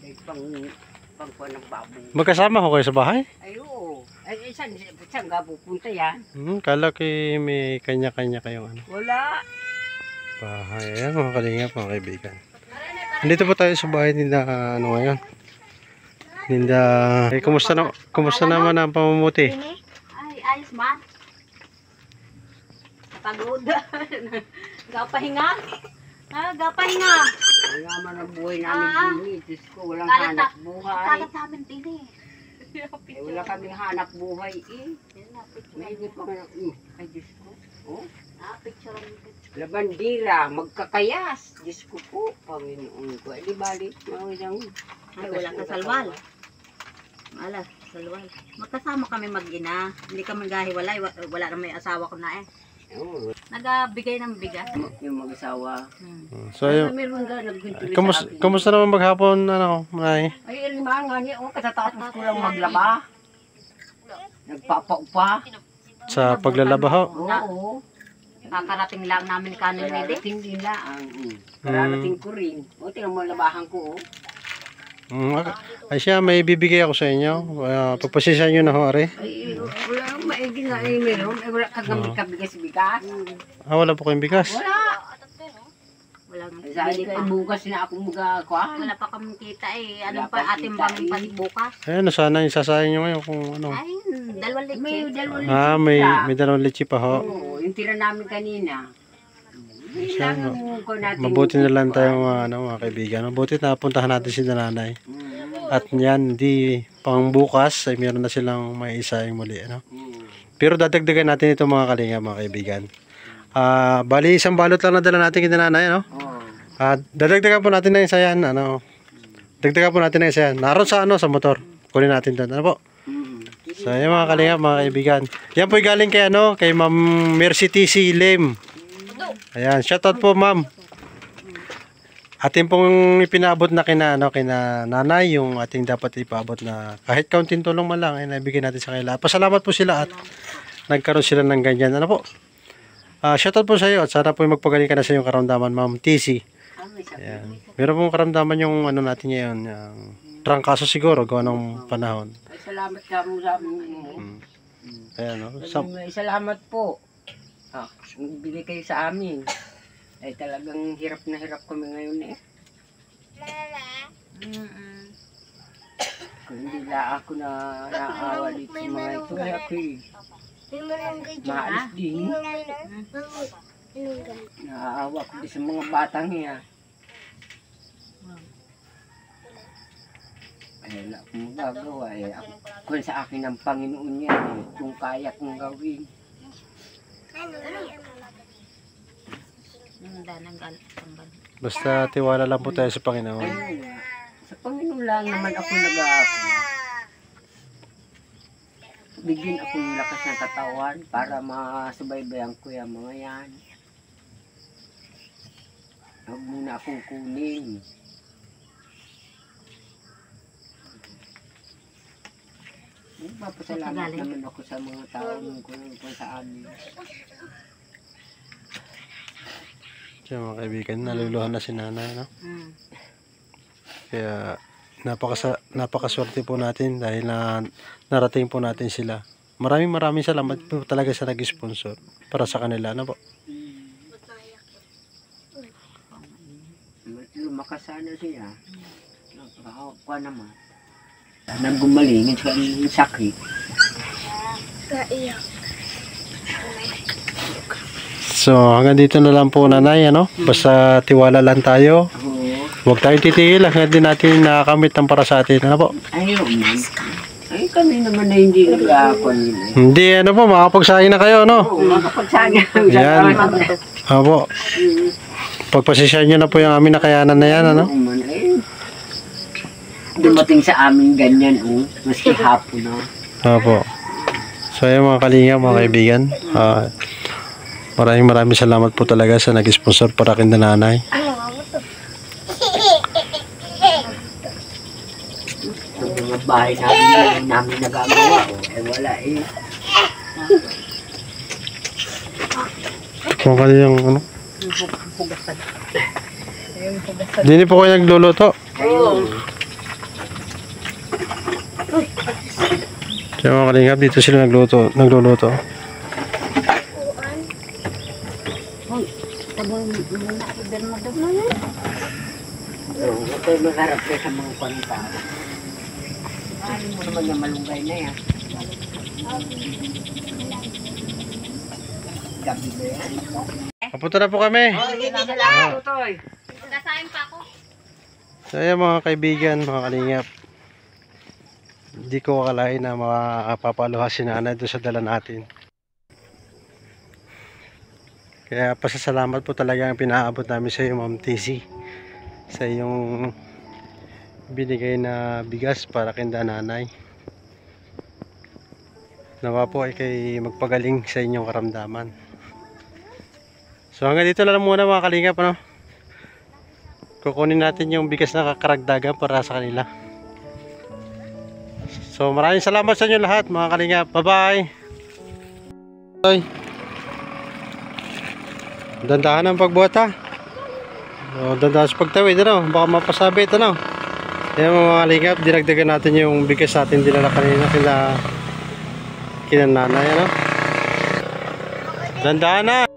Ay, pangkuhan ng baboy. Magkasama ko kayo sa bahay? Ay, oo. Ay, saan ka pupunta yan? Kala ko may kanya-kanya kayong ano. Wala. Bahay. Ayan mga kalingap, mga kaibigan. Nandito po tayo sa bahay ninda, ano ngayon. Ninda, kumusta naman ang pamumuti? Ay, ayos man. Pagod. Gapahinga. Gapahinga. Wala man ang buhay namin din. Diyos ko, walang hanap buhay. Kalat namin din eh. Eh, wala kaming hanap buhay eh. May hindi pa nga. Ay, Diyos ko. Oh, Picture. labandira, magkakayas. Diyos ko po, Panginoon ko. Ay, di bali. Ay, wala ka salwal. Wala, salwal. Magkasama kami mag-ina. Hindi kami gahiwalay. Wala na may asawa ko na eh. Oo. Nagbigay ng bigas. Yung mag-asawa. So, ayun. Meron nga nagkwento Kumusta naman maghapon, ano, Nay? Ay, alimangan niya. Oh, katatapos ko lang maglaba. Nagpapaupa. Sa paglalaba ho? Oo. Kakarating lang namin kanin nila. Kararating din lang. Kararating ko rin. O, tingnan mo labahan ko. Ay siya, may bibigay ako sa inyo. Pagpasisya nyo na ho, are. Ay, wala nang maigi nga ay meron. Ay, wala kang gamit ka bigas-bigas. Wala po kayong bigas. Wala. Wala nga. Sabi ko, bukas na ako magkakuhan. Wala pa kami kita eh. Ano Wala pa pa ating kita bang panibukas? Ayan, sana yung sasayin nyo ngayon kung ano. Ay, dalawang leche. May dalawang May dalawang leche pa ho. Oo, yung tira namin kanina. Hindi lang ang ko natin. Mabuti na lang tayo mga kaibigan. Mabuti na puntahan natin si nanay. At yan, di pang bukas ay meron na silang may isaing muli. Ano? Pero dadagdagan natin ito mga kalinga, mga kaibigan. Bali, isang balot lang nadala natin kina nanay. Ano? Dadagdagan po natin na isa yan. Ano? Dagdagan po natin na isa yan. Naroon sa motor. Kunin natin doon. Ano po? So, yan mga kalinga, mga kaibigan. Yan po galing kay, kay Ma'am Mercy TC Lim. Ayan, shoutout po ma'am. Atin pong ipinaabot na kina nanay yung ating dapat ipaabot na kahit kaunting tulong man lang ay naibigay natin sa kanila. Pasalamat po sila at nagkaroon sila ng ganyan. Ano po? Shoutout po sa iyo at sana po magpagaling ka na sa iyong karamdaman, Ma'am TC. Ayan. Meron pong karamdaman yung natin ngayon, yung trangkaso siguro gawa ng panahon. Ay, salamat ka mo sa amin. Ayan, no? Salamat po. Bili kayo sa amin. Ay talagang hirap na hirap kami ngayon eh. Kung hindi lang ako na naawa dito sa mga ito, ay ako maalis din. Naaawa ko din sa mga batang niya. Ay wala akong magagawa eh. Kung sa akin ang Panginoon yan eh, kung kaya kong gawin. Basta tiwala lang po tayo sa Panginoon. Sa Panginoon lang naman ako nag-aako. Bigyan ako ng lakas ng katawan para masubaybayan ko yung mga yan. Huwag muna akong kunin. Papasalamat naman ako sa mga taong kung sa amin. Kaya mga kaibigan, naluluhan na si nanay, no? Kaya napakaswerte po natin dahil narating po natin sila. Maraming salamat po talaga sa nag-sponsor para sa kanila, ano po? Lumakas sana siya. Nagkakawa naman. Nang gumaling sa sakit. So, hanggang dito na lang po nanay, ano? Basta tiwala lang tayo. Huwag tayong titigil hanggang din natin nakakamit ang para sa atin, ano po? Ayun. Ay, kami naman na hindi nag-aako nila. Hindi, ano po, makapagsahin na kayo, no? Oo, makapagsahin. Yan. Opo. Pagpasisyahan nyo na po yung aming nakayanan na yan, ano? Dumating sa amin ganyan, maski hapon, no? Opo. So, ayun mga kalinga, mga kaibigan. Maraming salamat po talaga sa nag-sponsor para kay nanay. Ang mga bahay namin nagagawa, wala eh. Kung kanyang ano? Hindi po kayo nagluluto? Ayun. Kaya mga kalingap, dito sila nagluluto. Hoy, tabang muna si Bernardo na yan. Huwag kayo magharap kayo sa mga kwanta. Ano mo naman yung malunggay na yan? Gabi na yan. Papunta na po kami. Hindi na lang, tutoy. Kasayin pa ako. So ayan mga kaibigan, mga kalingap. Hindi ko akalain na mapapaluha si nanay doon sa dala natin. Kaya pasasalamat po talaga ang pinaabot namin sa iyo, Ma'am TC. Sa iyong binigay na bigas para kenda nanay. Nawa po ay kay magpagaling sa inyong karamdaman. So hanggang dito lang muna mga kalingap, ano? Kukunin natin yung bigas na kakaragdagan para sa kanila. So maraming salamat sa inyo lahat mga kalingap. Bye bye. Oy. Dandahan ang pagbuhat ha. O, dandahan sa pagtawid, ano? Baka mapasabit, ano? Yan mga kalingap, dinagdagan natin yung bigas natin dinala kanina kina nanay, ano? Dandahan na.